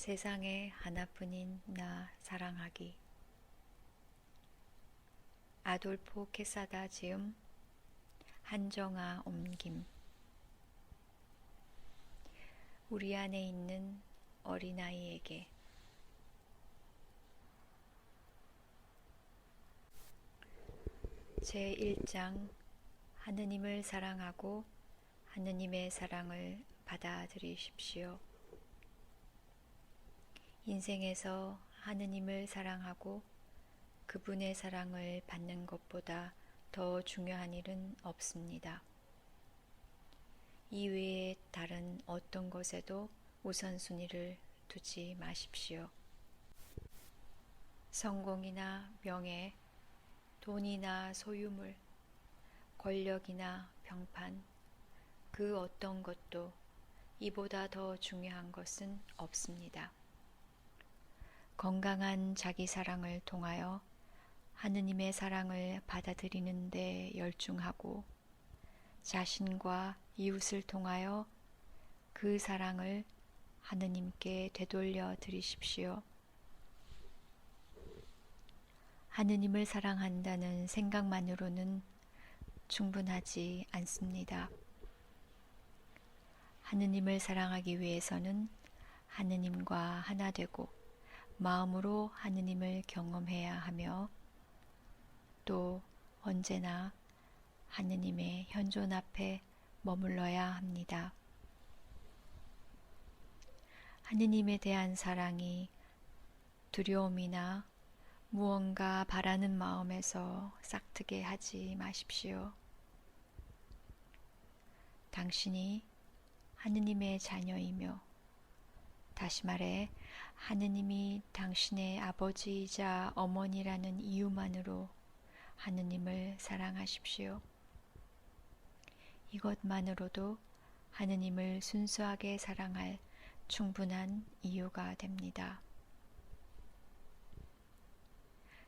세상에 하나뿐인 나 사랑하기. 아돌포 케사다 지음, 한정아 옮김. 우리 안에 있는 어린아이에게. 제1장 하느님을 사랑하고 하느님의 사랑을 받아들이십시오. 인생에서 하느님을 사랑하고 그분의 사랑을 받는 것보다 더 중요한 일은 없습니다. 이 외에 다른 어떤 것에도 우선순위를 두지 마십시오. 성공이나 명예, 돈이나 소유물, 권력이나 평판, 그 어떤 것도 이보다 더 중요한 것은 없습니다. 건강한 자기 사랑을 통하여 하느님의 사랑을 받아들이는 데 열중하고 자신과 이웃을 통하여 그 사랑을 하느님께 되돌려 드리십시오. 하느님을 사랑한다는 생각만으로는 충분하지 않습니다. 하느님을 사랑하기 위해서는 하느님과 하나 되고 마음으로 하느님을 경험해야 하며 또 언제나 하느님의 현존 앞에 머물러야 합니다. 하느님에 대한 사랑이 두려움이나 무언가 바라는 마음에서 싹트게 하지 마십시오. 당신이 하느님의 자녀이며 다시 말해 하느님이 당신의 아버지이자 어머니라는 이유만으로 하느님을 사랑하십시오. 이것만으로도 하느님을 순수하게 사랑할 충분한 이유가 됩니다.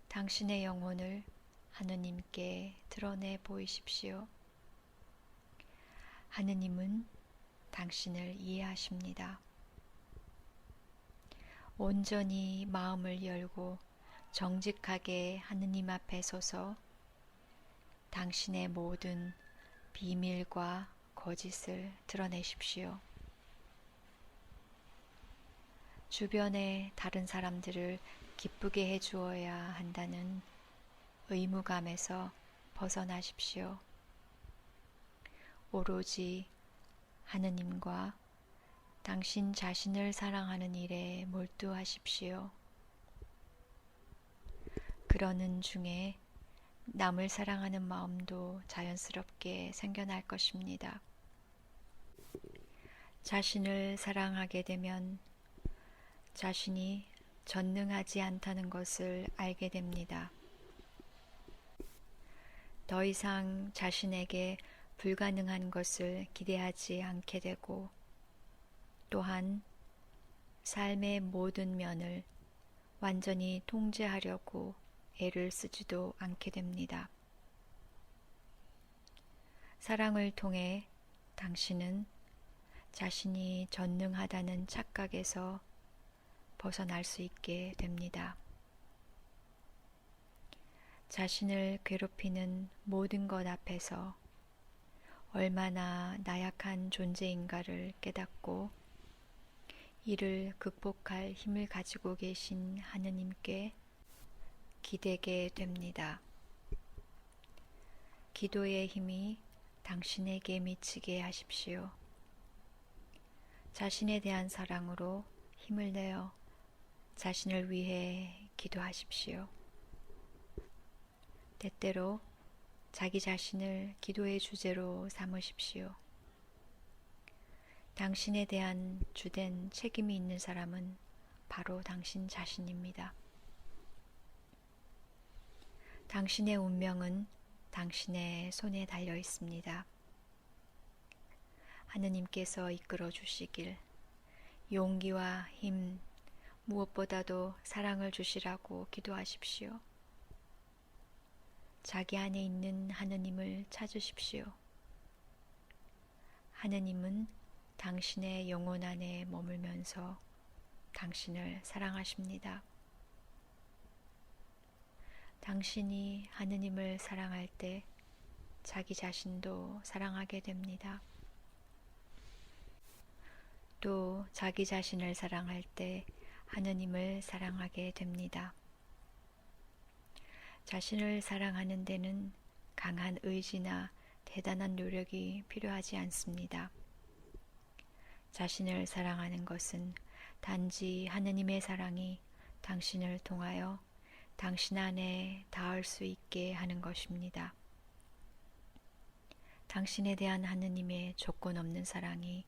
당신의 영혼을 하느님께 드러내 보이십시오. 하느님은 당신을 이해하십니다. 온전히 마음을 열고 정직하게 하느님 앞에 서서 당신의 모든 비밀과 거짓을 드러내십시오. 주변의 다른 사람들을 기쁘게 해주어야 한다는 의무감에서 벗어나십시오. 오로지 하느님과 당신 자신을 사랑하는 일에 몰두하십시오. 그러는 중에 남을 사랑하는 마음도 자연스럽게 생겨날 것입니다. 자신을 사랑하게 되면 자신이 전능하지 않다는 것을 알게 됩니다. 더 이상 자신에게 불가능한 것을 기대하지 않게 되고 또한 삶의 모든 면을 완전히 통제하려고 애를 쓰지도 않게 됩니다. 사랑을 통해 당신은 자신이 전능하다는 착각에서 벗어날 수 있게 됩니다. 자신을 괴롭히는 모든 것 앞에서 얼마나 나약한 존재인가를 깨닫고 이를 극복할 힘을 가지고 계신 하느님께 기대게 됩니다. 기도의 힘이 당신에게 미치게 하십시오. 자신에 대한 사랑으로 힘을 내어 자신을 위해 기도하십시오. 때때로 자기 자신을 기도의 주제로 삼으십시오. 당신에 대한 주된 책임이 있는 사람은 바로 당신 자신입니다. 당신의 운명은 당신의 손에 달려 있습니다. 하느님께서 이끌어 주시길 용기와 힘, 무엇보다도 사랑을 주시라고 기도하십시오. 자기 안에 있는 하느님을 찾으십시오. 하느님은 당신의 영혼 안에 머물면서 당신을 사랑하십니다. 당신이 하느님을 사랑할 때 자기 자신도 사랑하게 됩니다. 또 자기 자신을 사랑할 때 하느님을 사랑하게 됩니다. 자신을 사랑하는 데는 강한 의지나 대단한 노력이 필요하지 않습니다. 자신을 사랑하는 것은 단지 하느님의 사랑이 당신을 통하여 당신 안에 닿을 수 있게 하는 것입니다. 당신에 대한 하느님의 조건 없는 사랑이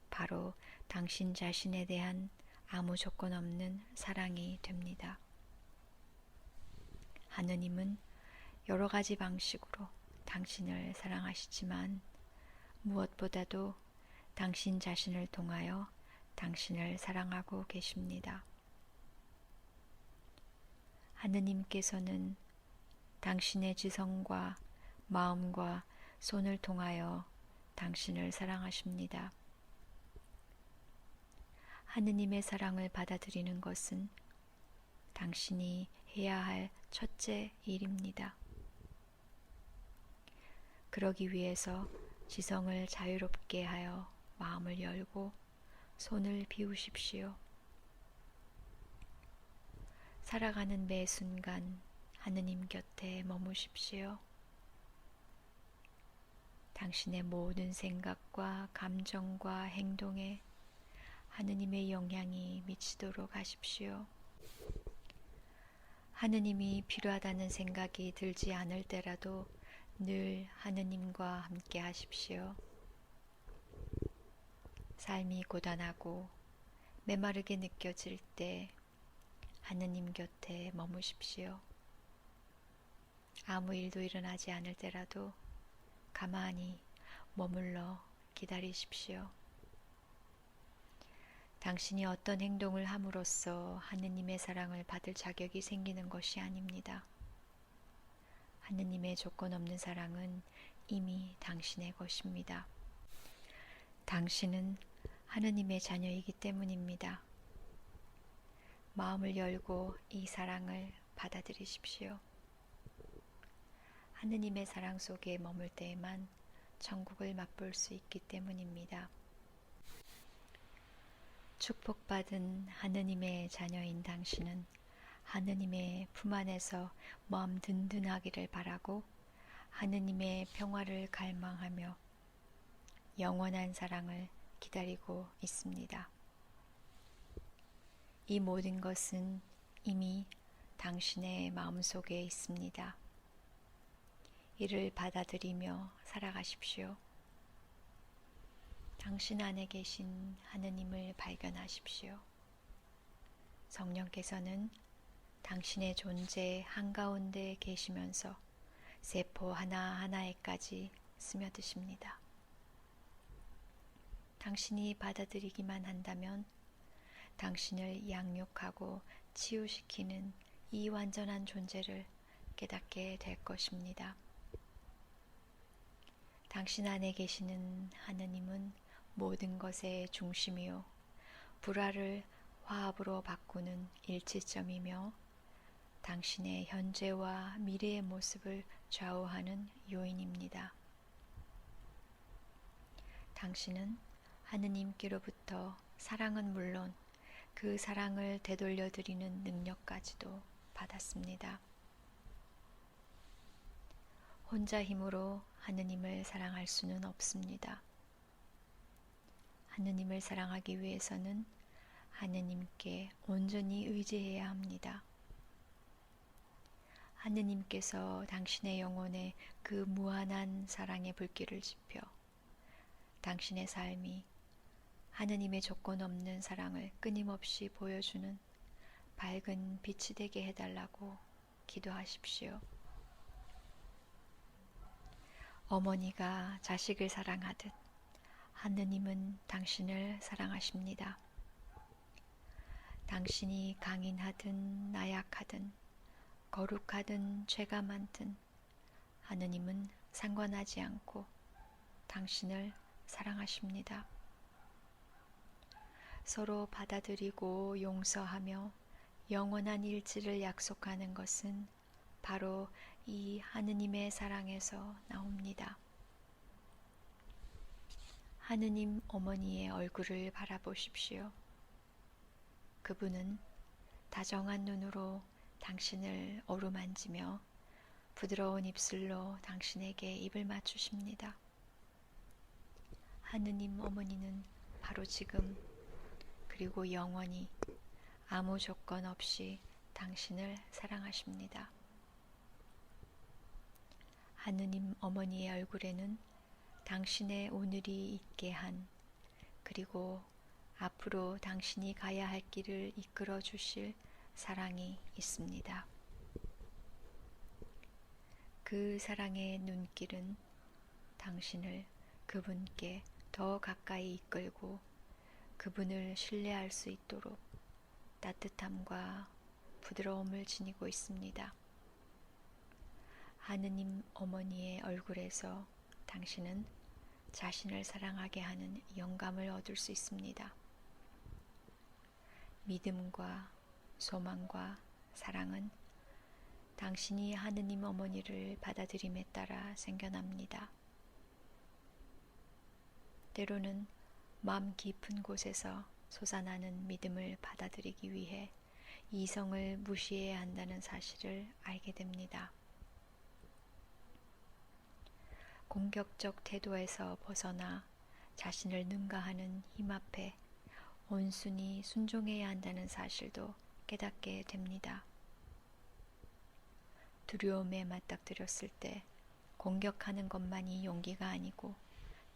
바로 당신 자신에 대한 아무 조건 없는 사랑이 됩니다. 하느님은 여러 가지 방식으로 당신을 사랑하시지만 무엇보다도 당신 자신을 통하여 당신을 사랑하고 계십니다. 하느님께서는 당신의 지성과 마음과 손을 통하여 당신을 사랑하십니다. 하느님의 사랑을 받아들이는 것은 당신이 해야 할 첫째 일입니다. 그러기 위해서 지성을 자유롭게 하여 마음을 열고 손을 비우십시오. 살아가는 매 순간 하느님 곁에 머무십시오. 당신의 모든 생각과 감정과 행동에 하느님의 영향이 미치도록 하십시오. 하느님이 필요하다는 생각이 들지 않을 때라도 늘 하느님과 함께 하십시오. 삶이 고단하고 메마르게 느껴질 때 하느님 곁에 머무십시오. 아무 일도 일어나지 않을 때라도 가만히 머물러 기다리십시오. 당신이 어떤 행동을 함으로써 하느님의 사랑을 받을 자격이 생기는 것이 아닙니다. 하느님의 조건 없는 사랑은 이미 당신의 것입니다. 당신은 하느님의 자녀이기 때문입니다. 마음을 열고 이 사랑을 받아들이십시오. 하느님의 사랑 속에 머물 때에만 천국을 맛볼 수 있기 때문입니다. 축복받은 하느님의 자녀인 당신은 하느님의 품 안에서 마음 든든하기를 바라고 하느님의 평화를 갈망하며 영원한 사랑을 기다리고 있습니다. 이 모든 것은 이미 당신의 마음속에 있습니다. 이를 받아들이며 살아가십시오. 당신 안에 계신 하느님을 발견하십시오. 성령께서는 당신의 존재 한가운데 계시면서 세포 하나하나에까지 스며드십니다. 당신이 받아들이기만 한다면 당신을 양육하고 치유시키는 이 완전한 존재를 깨닫게 될 것입니다. 당신 안에 계시는 하느님은 모든 것의 중심이요 불화를 화합으로 바꾸는 일치점이며 당신의 현재와 미래의 모습을 좌우하는 요인입니다. 당신은 하느님께로부터 사랑은 물론 그 사랑을 되돌려드리는 능력까지도 받았습니다. 혼자 힘으로 하느님을 사랑할 수는 없습니다. 하느님을 사랑하기 위해서는 하느님께 온전히 의지해야 합니다. 하느님께서 당신의 영혼에 그 무한한 사랑의 불길을 지펴 당신의 삶이 하느님의 조건 없는 사랑을 끊임없이 보여주는 밝은 빛이 되게 해달라고 기도하십시오. 어머니가 자식을 사랑하듯 하느님은 당신을 사랑하십니다. 당신이 강인하든 나약하든 거룩하든 죄가 많든 하느님은 상관하지 않고 당신을 사랑하십니다. 서로 받아들이고 용서하며 영원한 일치를 약속하는 것은 바로 이 하느님의 사랑에서 나옵니다. 하느님 어머니의 얼굴을 바라보십시오. 그분은 다정한 눈으로 당신을 어루만지며 부드러운 입술로 당신에게 입을 맞추십니다. 하느님 어머니는 바로 지금 그리고 영원히 아무 조건 없이 당신을 사랑하십니다. 하느님 어머니의 얼굴에는 당신의 오늘이 있게 한 그리고 앞으로 당신이 가야 할 길을 이끌어 주실 사랑이 있습니다. 그 사랑의 눈길은 당신을 그분께 더 가까이 이끌고 그분을 신뢰할 수 있도록 따뜻함과 부드러움을 지니고 있습니다. 하느님 어머니의 얼굴에서 당신은 자신을 사랑하게 하는 영감을 얻을 수 있습니다. 믿음과 소망과 사랑은 당신이 하느님 어머니를 받아들임에 따라 생겨납니다. 때로는 마음 깊은 곳에서 솟아나는 믿음을 받아들이기 위해 이성을 무시해야 한다는 사실을 알게 됩니다. 공격적 태도에서 벗어나 자신을 능가하는 힘 앞에 온순히 순종해야 한다는 사실도 깨닫게 됩니다. 두려움에 맞닥뜨렸을 때 공격하는 것만이 용기가 아니고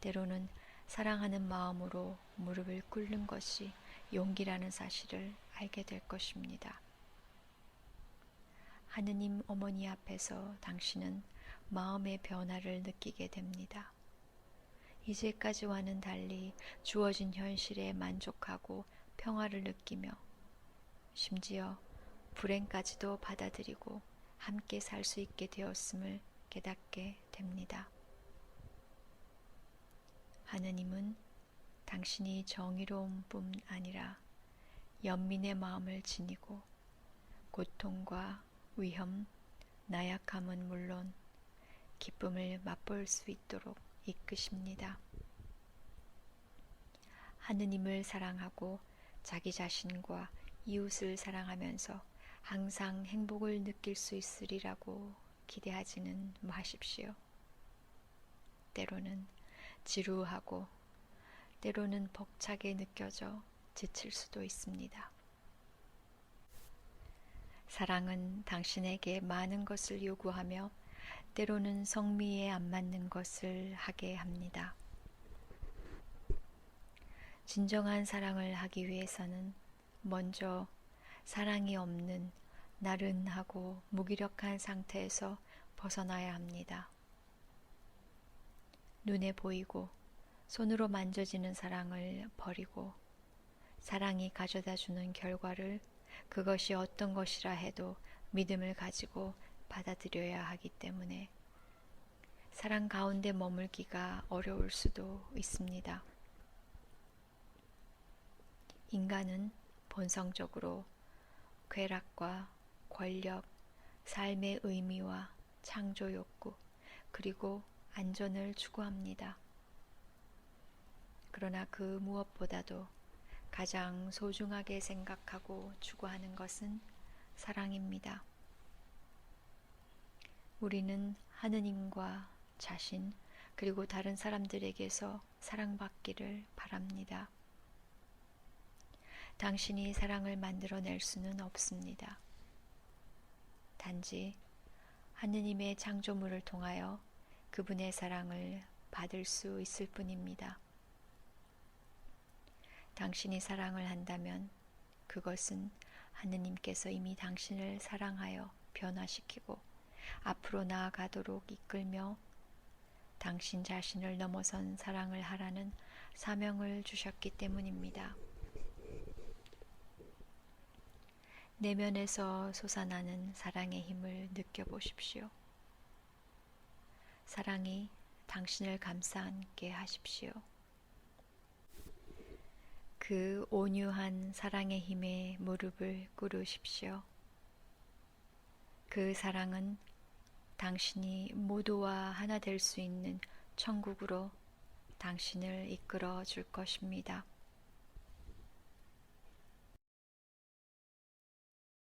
때로는 사랑하는 마음으로 무릎을 꿇는 것이 용기라는 사실을 알게 될 것입니다. 하느님 어머니 앞에서 당신은 마음의 변화를 느끼게 됩니다. 이제까지와는 달리 주어진 현실에 만족하고 평화를 느끼며 심지어 불행까지도 받아들이고 함께 살 수 있게 되었음을 깨닫게 됩니다. 하느님은 당신이 정의로운 뿐 아니라 연민의 마음을 지니고 고통과 위험, 나약함은 물론 기쁨을 맛볼 수 있도록 이끄십니다. 하느님을 사랑하고 자기 자신과 이웃을 사랑하면서 항상 행복을 느낄 수 있으리라고 기대하지는 마십시오. 때로는 지루하고 때로는 벅차게 느껴져 지칠 수도 있습니다. 사랑은 당신에게 많은 것을 요구하며 때로는 성미에 안 맞는 것을 하게 합니다. 진정한 사랑을 하기 위해서는 먼저 사랑이 없는 나른하고 무기력한 상태에서 벗어나야 합니다. 눈에 보이고 손으로 만져지는 사랑을 버리고 사랑이 가져다 주는 결과를 그것이 어떤 것이라 해도 믿음을 가지고 받아들여야 하기 때문에 사랑 가운데 머물기가 어려울 수도 있습니다. 인간은 본성적으로 쾌락과 권력, 삶의 의미와 창조 욕구, 그리고 안전을 추구합니다. 그러나 그 무엇보다도 가장 소중하게 생각하고 추구하는 것은 사랑입니다. 우리는 하느님과 자신 그리고 다른 사람들에게서 사랑받기를 바랍니다. 당신이 사랑을 만들어낼 수는 없습니다. 단지 하느님의 창조물을 통하여 그분의 사랑을 받을 수 있을 뿐입니다. 당신이 사랑을 한다면 그것은 하느님께서 이미 당신을 사랑하여 변화시키고 앞으로 나아가도록 이끌며 당신 자신을 넘어선 사랑을 하라는 사명을 주셨기 때문입니다. 내면에서 솟아나는 사랑의 힘을 느껴보십시오. 사랑이 당신을 감싸 안게 하십시오. 그 온유한 사랑의 힘에 무릎을 꿇으십시오. 그 사랑은 당신이 모두와 하나 될 수 있는 천국으로 당신을 이끌어 줄 것입니다.